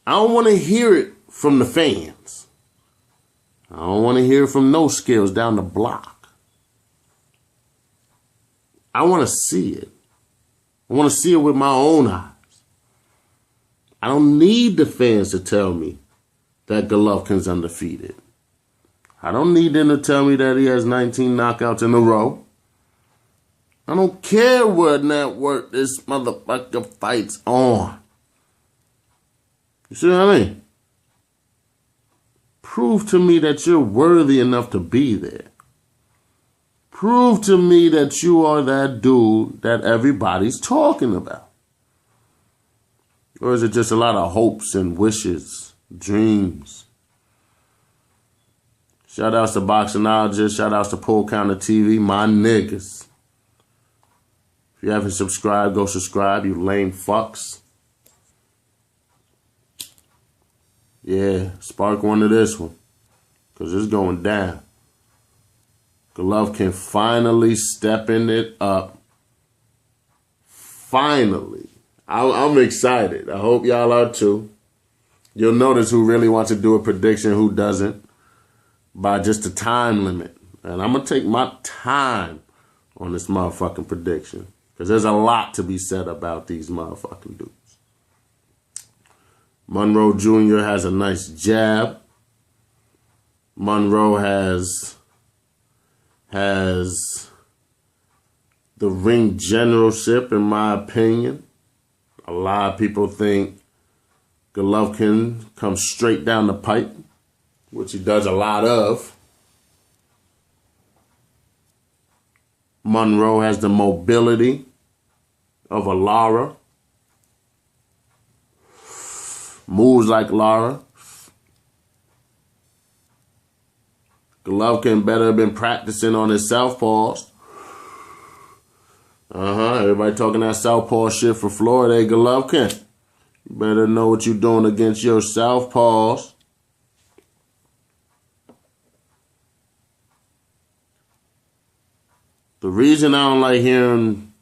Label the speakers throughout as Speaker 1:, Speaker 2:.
Speaker 1: I don't want to hear it from the fans. I don't want to hear it from no skills down the block. I want to see it. I want to see it with my own eyes. I don't need the fans to tell me that Golovkin's undefeated. I don't need them to tell me that he has 19 knockouts in a row. I don't care what network this motherfucker fights on. You see what I mean? Prove to me that you're worthy enough to be there. Prove to me that you are that dude that everybody's talking about. Or is it just a lot of hopes and wishes, dreams? Shout outs to Boxingologist. Shout outs to Pull Counter TV. My niggas. If you haven't subscribed, go subscribe, you lame fucks. Yeah, spark one of this one. Because it's going down. Golovkin finally stepping it up. Finally. I'm excited. I hope y'all are too. You'll notice who really wants to do a prediction, who doesn't, by just a time limit. And I'm going to take my time on this motherfucking prediction. Because there's a lot to be said about these motherfucking dudes. Monroe Jr. has a nice jab. Monroe has the ring generalship, in my opinion. A lot of people think Golovkin comes straight down the pipe, which he does a lot of. Monroe has the mobility of a Lara. Moves like Lara. Golovkin better have been practicing on his southpaws. Everybody talking that southpaw shit for Florida. Hey, Golovkin, you better know what you're doing against your southpaws. The reason I don't like hearing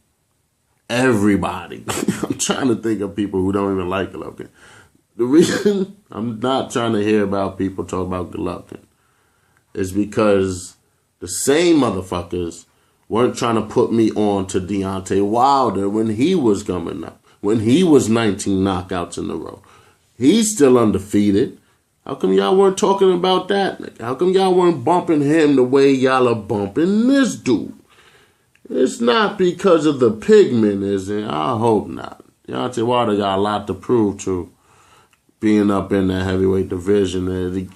Speaker 1: everybody, I'm trying to think of people who don't even like Golovkin. The reason I'm not trying to hear about people talk about Golovkin is because the same motherfuckers weren't trying to put me on to Deontay Wilder when he was coming up, when he was 19 knockouts in a row. He's still undefeated. How come y'all weren't talking about that? How come y'all weren't bumping him the way y'all are bumping this dude? It's not because of the pigment, is it? I hope not. Deontay Wilder got a lot to prove to being up in that heavyweight division.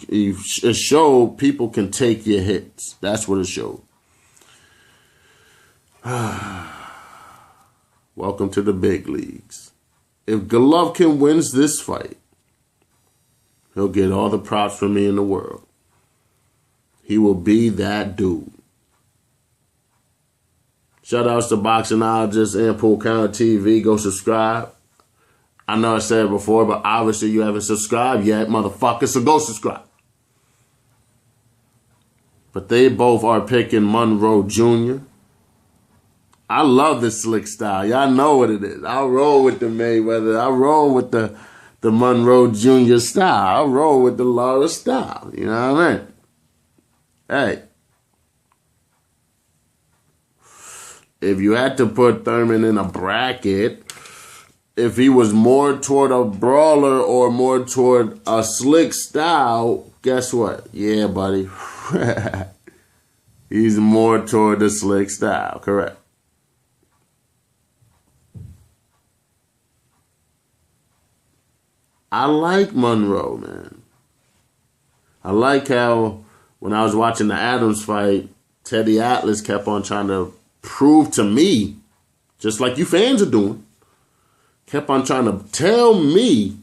Speaker 1: It showed people can take your hits. That's what it showed. Welcome to the big leagues. If Golovkin wins this fight, he'll get all the props from me in the world. He will be that dude. Shout outs to Boxingologist and Pull Counter TV. Go subscribe. I know I said it before, but obviously you haven't subscribed yet, motherfucker, so go subscribe. But they both are picking Monroe Jr. I love the slick style. Y'all know what it is. I roll with the Mayweather. I roll with the Monroe Jr. style. I roll with the Lara style. You know what I mean? Hey. If you had to put Thurman in a bracket, if he was more toward a brawler or more toward a slick style, guess what? Yeah, buddy. He's more toward the slick style, correct. I like Monroe, man. I like how when I was watching the Adams fight, Teddy Atlas kept on trying to prove to me, just like you fans are doing, kept on trying to tell me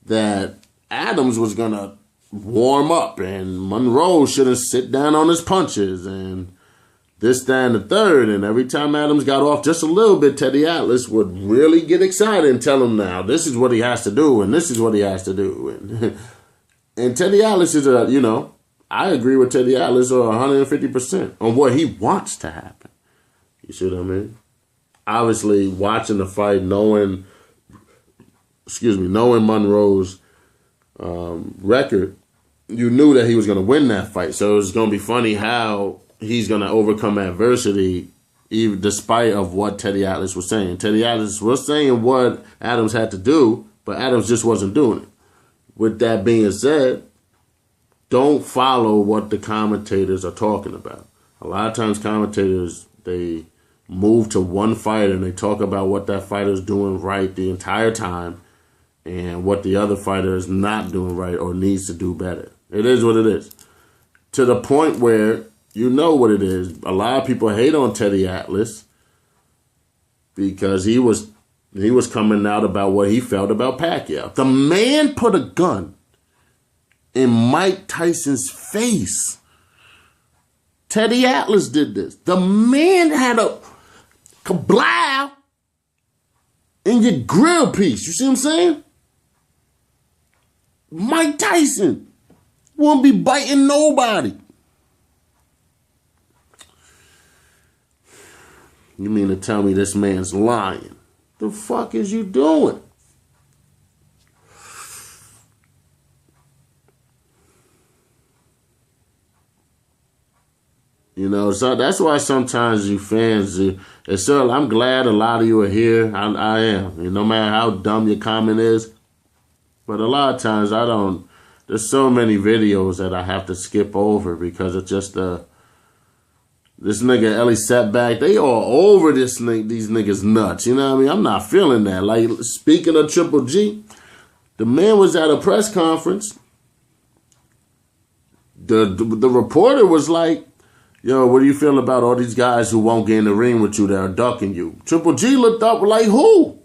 Speaker 1: that Adams was going to warm up and Monroe shouldn't sit down on his punches and this, that, and the third. And every time Adams got off just a little bit, Teddy Atlas would really get excited and tell him now, this is what he has to do and this is what he has to do. And Teddy Atlas is I agree with Teddy Atlas 150% on what he wants to happen. You see what I mean? Obviously, watching the fight, knowing knowing Monroe's record, you knew that he was going to win that fight. So it was going to be funny how he's going to overcome adversity, even despite of what Teddy Atlas was saying. Teddy Atlas was saying what Adams had to do, but Adams just wasn't doing it. With that being said, don't follow what the commentators are talking about. A lot of times commentators, they move to one fighter and they talk about what that fighter is doing right the entire time and what the other fighter is not doing right or needs to do better. It is what it is. To the point where you know what it is. A lot of people hate on Teddy Atlas because he was coming out about what he felt about Pacquiao. The man put a gun in Mike Tyson's face. Teddy Atlas did this. The man had a kablow in your grill piece. You see what I'm saying? Mike Tyson won't be biting nobody. You mean to tell me this man's lying? The fuck is you doing? You know, so that's why sometimes you fans, I'm glad a lot of you are here. I am. And no matter how dumb your comment is, but a lot of times there's so many videos that I have to skip over because it's just this nigga Ellie Setback, they all over these niggas nuts. You know what I mean? I'm not feeling that. Like, speaking of Triple G, the man was at a press conference. The reporter was like, yo, what do you feel about all these guys who won't get in the ring with you that are ducking you? Triple G looked up like, who?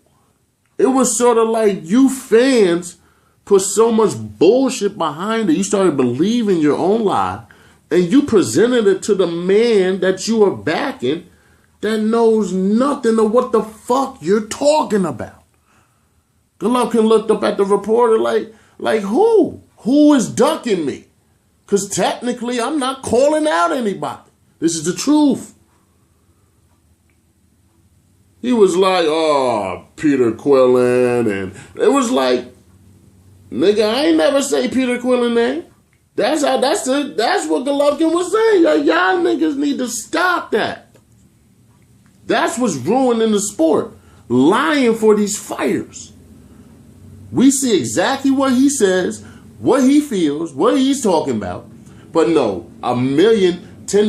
Speaker 1: It was sort of like you fans put so much bullshit behind it. You started believing your own lie. And you presented it to the man that you are backing that knows nothing of what the fuck you're talking about. Golovkin looked up at the reporter like who? Who is ducking me? Because technically I'm not calling out anybody. This is the truth. He was like, oh, Peter Quillen. And it was like, nigga, I ain't never say Peter Quillen name. That's what Golovkin was saying. Y'all niggas need to stop that. That's what's ruining the sport. Lying for these fighters. We see exactly what he says, what he feels, what he's talking about. But no, 10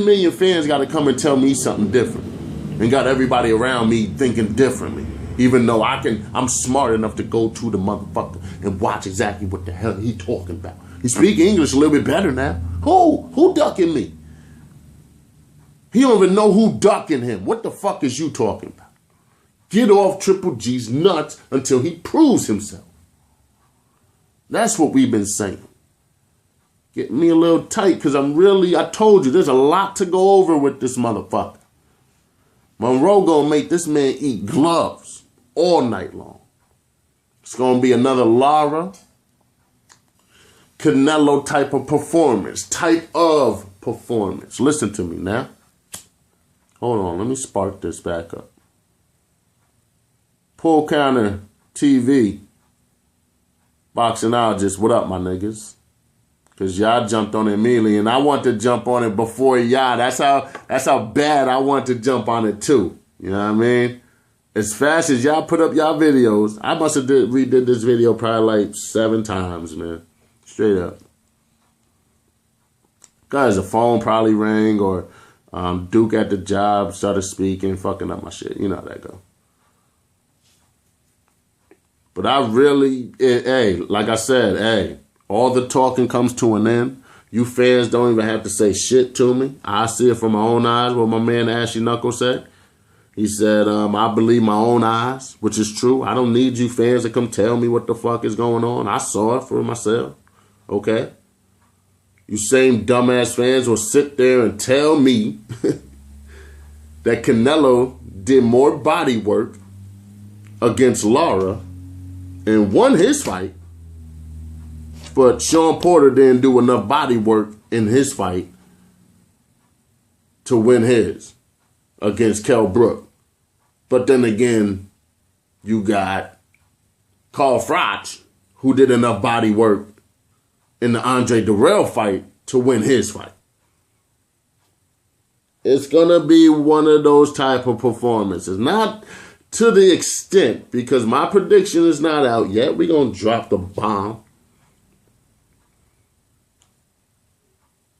Speaker 1: million fans got to come and tell me something different. And got everybody around me thinking differently. Even though I'm smart enough to go to the motherfucker and watch exactly what the hell he talking about. He speak English a little bit better now. Who ducking me? He don't even know who ducking him. What the fuck is you talking about? Get off Triple G's nuts until he proves himself. That's what we've been saying. Get me a little tight because I told you, there's a lot to go over with this motherfucker. Monroe gonna make this man eat gloves all night long. It's gonna be another Lara Canelo type of performance. Listen to me now. Hold on, let me spark this back up. Pull Counter TV. Boxingologist, what up, my niggas? Because y'all jumped on it immediately, and I want to jump on it before y'all. That's how bad I want to jump on it, too. You know what I mean? As fast as y'all put up y'all videos, I must have redid this video probably like 7 times, man. Straight up. Guys, the phone probably rang or Duke at the job started speaking, fucking up my shit. You know how that go. But I really, like I said, all the talking comes to an end. You fans don't even have to say shit to me. I see it from my own eyes, what my man Ashley Knuckles said. He said, I believe my own eyes, which is true. I don't need you fans to come tell me what the fuck is going on. I saw it for myself. Okay? You same dumbass fans will sit there and tell me that Canelo did more body work against Lara and won his fight, but Sean Porter didn't do enough body work in his fight to win his against Kell Brook. But then again, you got Carl Froch, who did enough body work in the Andre Dirrell fight to win his fight. It's going to be one of those type of performances. Not to the extent, because my prediction is not out yet. We're going to drop the bomb.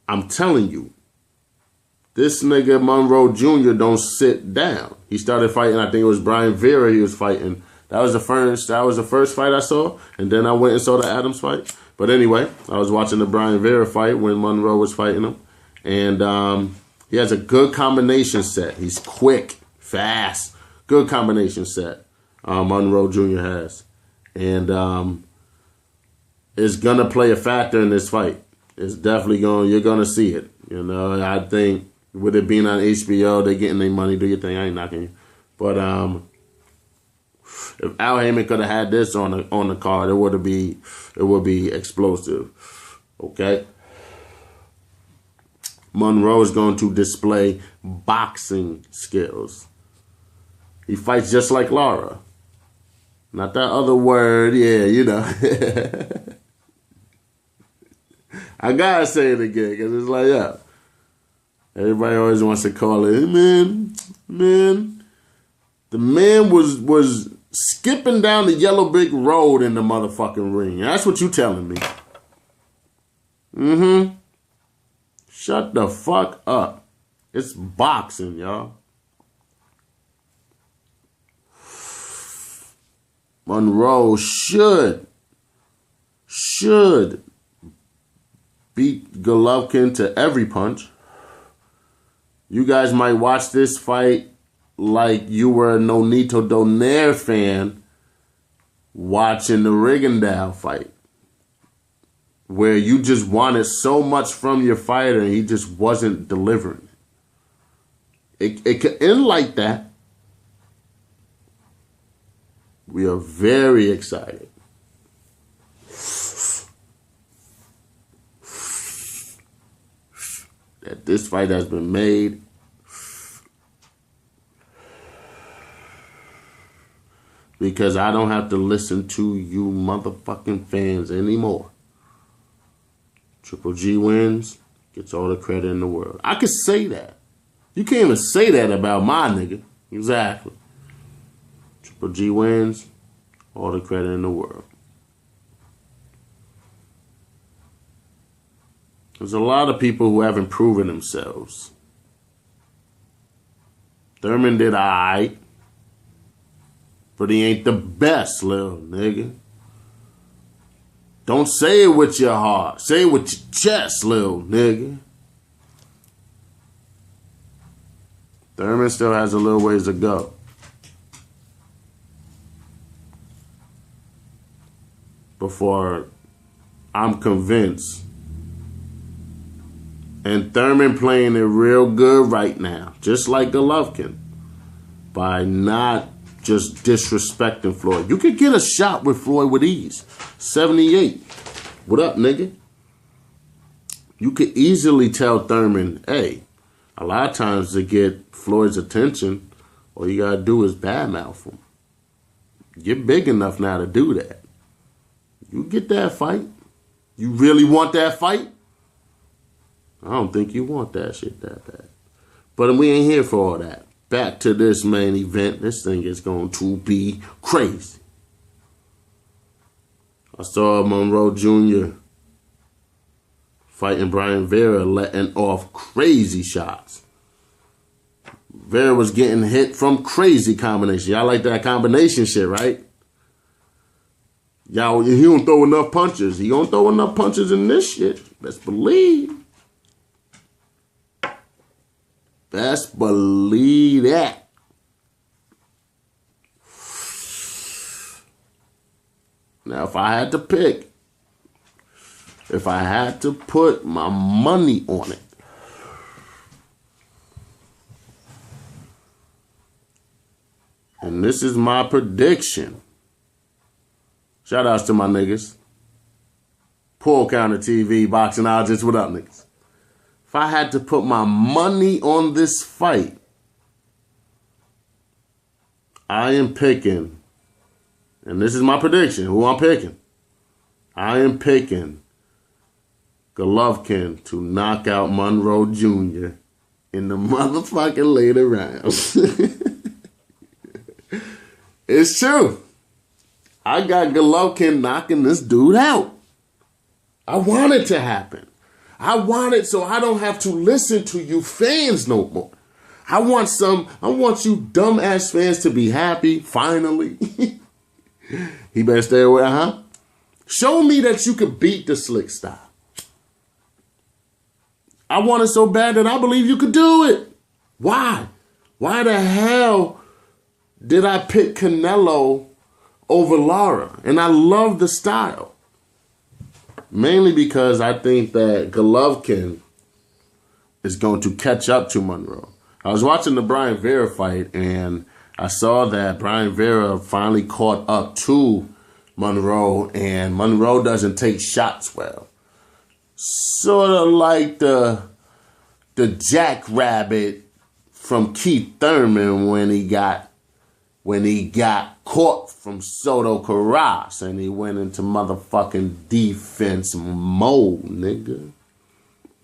Speaker 1: I'm telling you, this nigga Monroe Jr. don't sit down. He started fighting, I think it was Brian Vera he was fighting. That was the first fight I saw, and then I went and saw the Adams fight. But anyway, I was watching the Brian Vera fight when Monroe was fighting him. And he has a good combination set. He's quick, fast, good combination set. Monroe Jr. has. And it's going to play a factor in this fight. It's definitely you're going to see it. You know, I think with it being on HBO, they're getting their money. Do your thing. I ain't knocking you. But if Al Heyman could have had this on the card, it would be explosive. Okay? Monroe is going to display boxing skills. He fights just like Lara. Not that other word, yeah, you know. I gotta say it again, because it's like, yeah. Everybody always wants to call it, man. The man was skipping down the yellow brick road in the motherfucking ring. That's what you telling me. Mm-hmm. Shut the fuck up. It's boxing, y'all. Monroe should beat Golovkin to every punch. You guys might watch this fight like you were a Nonito Donaire fan watching the Rigondeaux fight, where you just wanted so much from your fighter and he just wasn't delivering. It could end like that. We are very excited. That this fight has been made. Because I don't have to listen to you motherfucking fans anymore. Triple G wins, gets all the credit in the world. I could say that. You can't even say that about my nigga. Exactly. Triple G wins, all the credit in the world. There's a lot of people who haven't proven themselves. Thurman did alright, but he ain't the best, little nigga. Don't say it with your heart. Say it with your chest, little nigga. Thurman still has a little ways to go. Before I'm convinced. And Thurman playing it real good right now, just like Golovkin, by not just disrespecting Floyd. You could get a shot with Floyd with ease. 78. What up, nigga? You could easily tell Thurman, hey, a lot of times to get Floyd's attention, all you gotta do is badmouth him. You're big enough now to do that. You get that fight. You really want that fight? I don't think you want that shit that bad. But we ain't here for all that. Back to this main event. This thing is going to be crazy. I saw Monroe Jr. fighting Brian Vera, letting off crazy shots. Vera was getting hit from crazy combination. Y'all like that combination shit, right? Y'all, he don't throw enough punches. He don't throw enough punches in this shit. Best believe. Best believe that. Now, if I had to pick, if I had to put my money on it, and this is my prediction. Shout outs to my niggas. Pull Counter TV, Boxing Objects, what up, niggas? If I had to put my money on this fight, I am picking And this is my prediction. Who I'm picking? I am picking Golovkin to knock out Monroe Jr. in the motherfucking later rounds. It's true. I got Golovkin knocking this dude out. I want it to happen. I want it so I don't have to listen to you fans no more. I want you dumbass fans to be happy, finally. He better stay away, huh? Show me that you could beat the slick style. I want it so bad that I believe you could do it. Why? Why the hell did I pick Canelo over Lara? And I love the style. Mainly because I think that Golovkin is going to catch up to Monroe. I was watching the Brian Vera fight, and I saw that Brian Vera finally caught up to Monroe, and Monroe doesn't take shots well. Sort of like the jackrabbit from Keith Thurman when he got caught from Soto Carras and he went into motherfucking defense mode, nigga.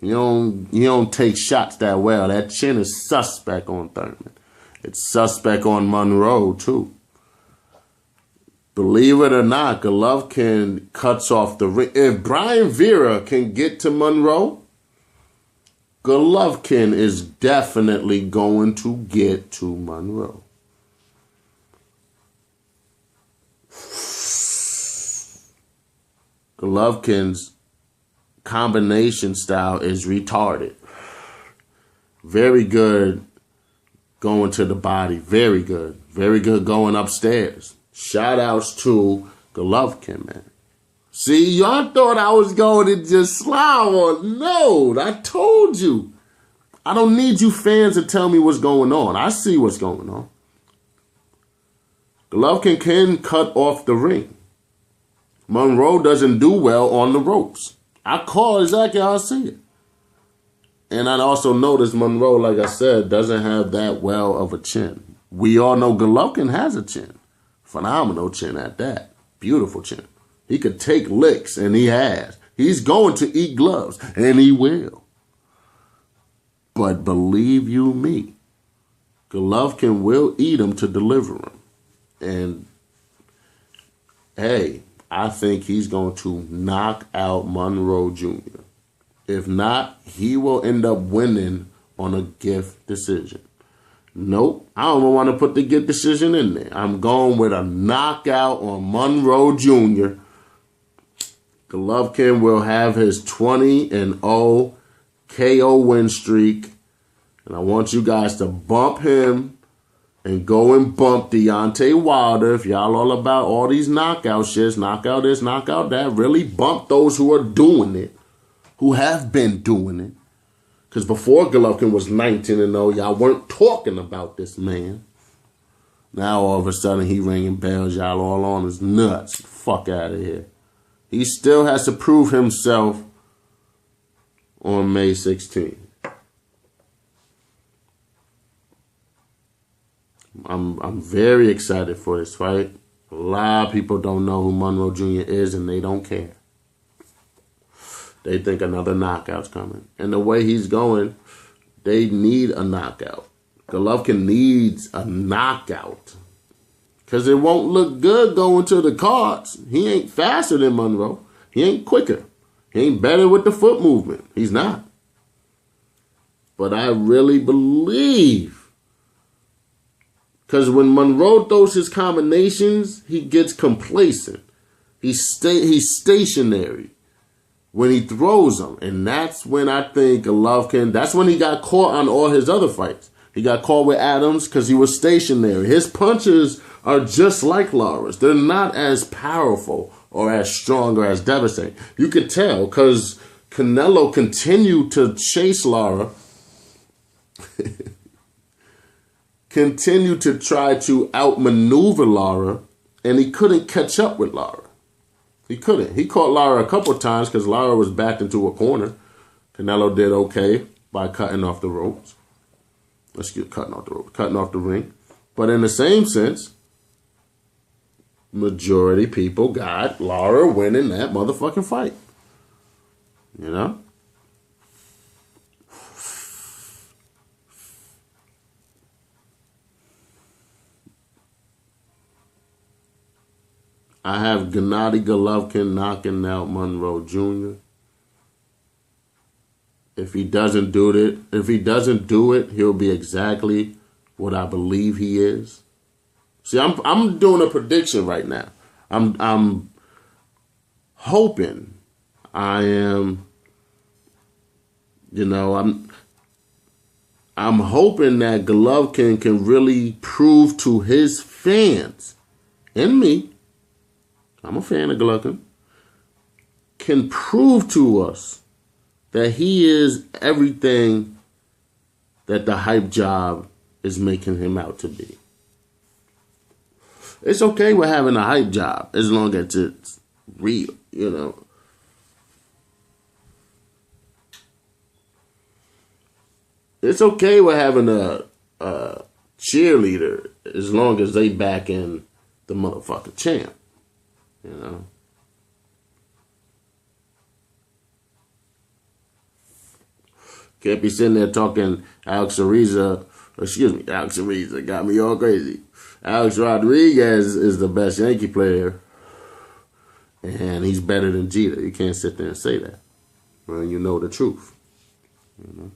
Speaker 1: You don't take shots that well. That chin is suspect on Thurman. It's suspect on Monroe too. Believe it or not, Golovkin cuts off the ring. If Brian Vera can get to Monroe, Golovkin is definitely going to get to Monroe. Golovkin's combination style is retarded. Very good going to the body. Very good. Very good going upstairs. Shout outs to Golovkin, man. See, y'all thought I was going to just slow on. No, I told you. I don't need you fans to tell me what's going on. I see what's going on. Golovkin can cut off the ring. Monroe doesn't do well on the ropes. I call exactly how I see it. And I also noticed Monroe, like I said, doesn't have that well of a chin. We all know Golovkin has a chin. Phenomenal chin at that. Beautiful chin. He could take licks, and he has. He's going to eat gloves, and he will. But believe you me, Golovkin will eat him to deliver him. And, hey, I think he's going to knock out Monroe Jr. If not, he will end up winning on a gift decision. Nope, I don't want to put the gift decision in there. I'm going with a knockout on Monroe Jr. Golovkin will have his 20-0 KO win streak. And I want you guys to bump him and go and bump Deontay Wilder. If y'all all about all these knockout shits, knockout this, knockout that, really bump those who are doing it, who have been doing it. Because before Golovkin was 19-0, y'all weren't talking about this man. Now all of a sudden he ringing bells, y'all all on his nuts. Fuck out of here. He still has to prove himself on May 16th. I'm very excited for this fight. A lot of people don't know who Monroe Jr. is, and they don't care. They think another knockout's coming. And the way he's going, they need a knockout. Golovkin needs a knockout. Because it won't look good going to the cards. He ain't faster than Monroe. He ain't quicker. He ain't better with the foot movement. He's not. But I really believe, because when Monroe throws his combinations, he gets complacent. He's stationary when he throws them. And that's when I think Golovkin, that's when he got caught on all his other fights. He got caught with Adams because he was stationary. His punches are just like Lara's. They're not as powerful or as strong or as devastating. You could tell because Canelo continued to chase Lara, continued to try to outmaneuver Lara, and he couldn't catch up with Lara. He couldn't. He caught Lara a couple of times because Lara was backed into a corner. Canelo did okay by cutting off the ropes. Cutting off the ring. But in the same sense, majority people got Lara winning that motherfucking fight. You know? I have Gennady Golovkin knocking out Monroe Jr. If he doesn't do it, he'll be exactly what I believe he is. See, I'm doing a prediction right now. I'm hoping. I am. You know, I'm hoping that Golovkin can really prove to his fans and me. I'm a fan of Golovkin. Can prove to us that he is everything that the hype job is making him out to be. It's okay with having a hype job as long as it's real, you know. It's okay with having a cheerleader as long as they back in the motherfucking champ, you know. Can't be sitting there talking Alex Ariza got me all crazy. Alex Rodriguez is the best Yankee player, and he's better than Jeter. You can't sit there and say that when you know the truth. You know?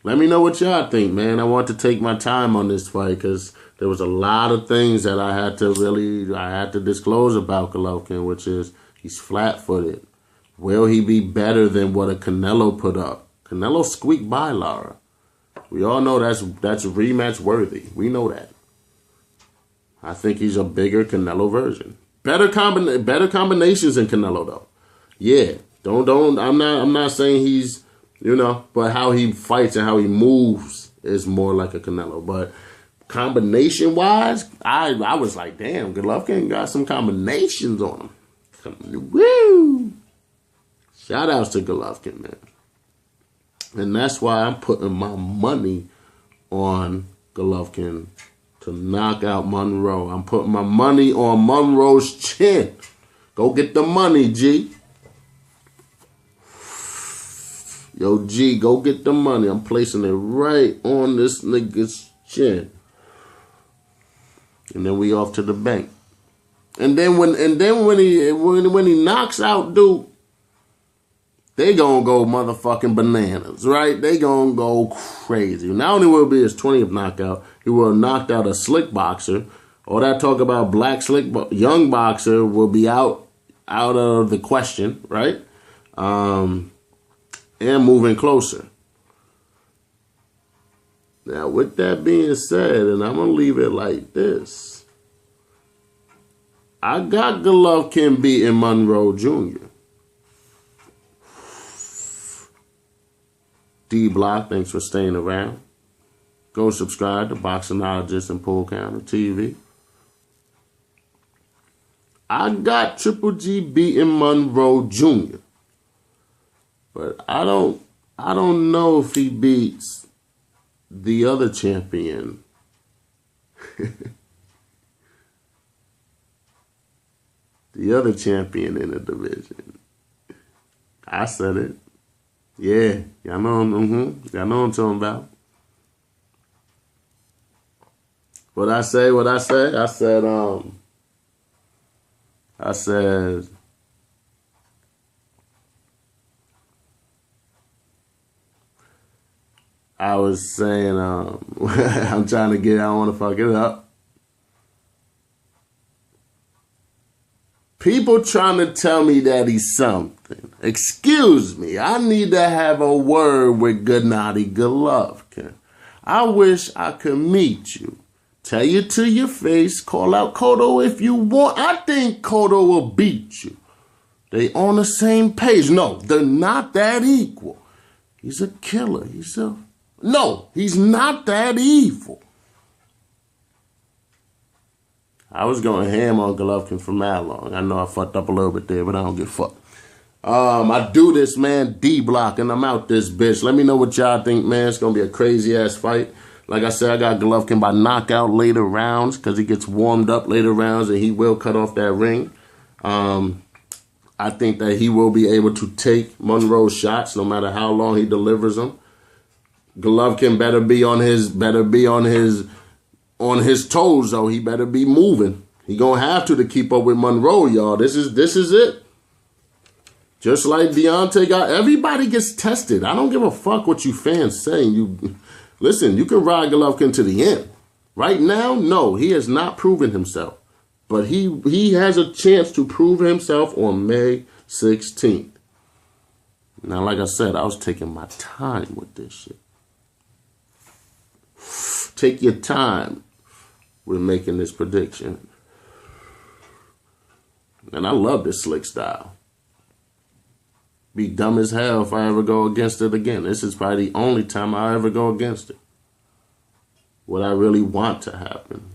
Speaker 1: Let me know what y'all think, man. I want to take my time on this fight because there was a lot of things that I had to disclose about Golovkin, which is he's flat-footed. Will he be better than what a Canelo put up? Canelo squeaked by Lara. We all know that's rematch worthy. We know that. I think he's a bigger Canelo version. Better combinations than Canelo though. Yeah. Don't I'm not saying he's, you know, but how he fights and how he moves is more like a Canelo. But combination wise, I was like, damn, Golovkin got some combinations on him. Woo! Shout outs to Golovkin, man. And that's why I'm putting my money on Golovkin to knock out Monroe. I'm putting my money on Monroe's chin. Go get the money, G. Yo, G, go get the money. I'm placing it right on this nigga's chin. And then we off to the bank. And then when he knocks out Duke, they gonna go motherfucking bananas, right? They gonna go crazy. Not only will it be his 20th knockout, he will have knocked out a slick boxer. All that talk about black slick young boxer will be out of the question, right? And moving closer. Now, with that being said, and I'm gonna leave it like this, I got Golovkin beating Monroe Jr. D-Block, thanks for staying around. Go subscribe to Boxonologist and Pool Counter TV. I got Triple G beating Monroe Jr. But I don't know if he beats the other champion. The other champion in the division. I said it. Yeah, y'all know y'all know what I'm talking about. What I said, I was saying, I'm trying to get, I don't want to fuck it up. People trying to tell me that he's something. Excuse me, I need to have a word with Gennady Golovkin. I wish I could meet you. Tell you to your face, call out Cotto if you want. I think Cotto will beat you. They on the same page. No, they're not that equal. He's a killer. No, he's not that evil. I was going ham on Golovkin for mad long. I know I fucked up a little bit there, but I don't give a fuck. I do this, man, D-Block, and I'm out this bitch. Let me know what y'all think, man. It's going to be a crazy-ass fight. Like I said, I got Golovkin by knockout later rounds because he gets warmed up later rounds and he will cut off that ring. I think that he will be able to take Monroe's shots no matter how long he delivers them. Golovkin better be on his toes though. He better be moving. He gonna have to keep up with Monroe, y'all. This is it. Just like Deontay got, everybody gets tested. I don't give a fuck what you fans saying. Listen, you can ride Golovkin to the end. Right now, no, he has not proven himself. But he has a chance to prove himself on May 16th. Now, like I said, I was taking my time with this shit. Take your time with making this prediction. And I love this slick style. Be dumb as hell if I ever go against it again. This is probably the only time I ever go against it. What I really want to happen.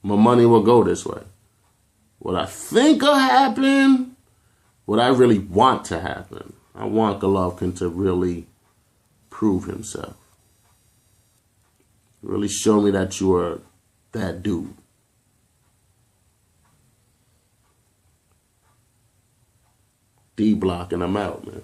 Speaker 1: My money will go this way. What I think will happen, what I really want to happen. I want Golovkin to really prove himself. Really show me that you are that dude. D-block and I'm out, man.